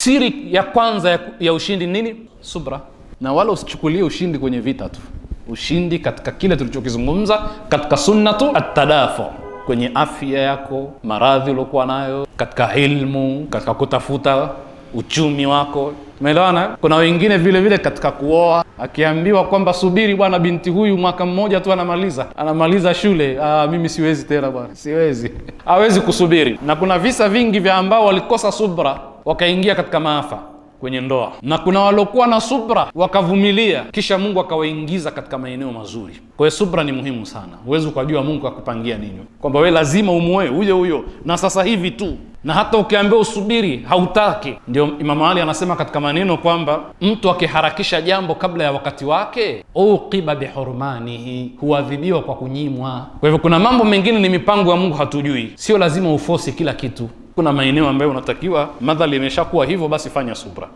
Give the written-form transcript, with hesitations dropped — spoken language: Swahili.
Siri ya kwanza ya ushindi nini? Subra. Na wala usichukulie ushindi kwenye vita tu, ushindi katika kile tulichokizungumza katika sunnatu at-tadafu, kwenye afya yako, maradhi uliokuwa nayo, katika ilmu, katika kutafuta uchumi wako. Umeelewana? Kuna wengine vile vile katika kuoa, akiambiwa kwamba subiri bwana, binti huyu mwaka mmoja tu anamaliza shule, mimi siwezi tena bwana, siwezi. Hawezi kusubiri. Na kuna visa vingi vya ambao walikosa subra wakaingia katika maafa kwenye ndoa, na kuna waliokuwa na subra wakavumilia, kisha Mungu akawaingiza katika maeneo mazuri. Kwa hiyo subra ni muhimu sana. Huwezi ukajua Mungu akupangia nini, kwamba wewe lazima umuoe huyo na sasa hivi tu, na hata ukiambiwa usubiri hautaki. Ndio Imam Ali anasema katika maneno kwamba mtu akiharakisha jambo kabla ya wakati wake, uqiba bihurmanihi, huadhibiwa kwa kunyimwa. Kwa hivyo kuna mambo mengine ni mipango ya Mungu, hatujui. Sio lazima ufosi kila kitu. Kuna maeneo ambayo unatakiwa madhali imeshakuwa hivyo, basi fanya subra.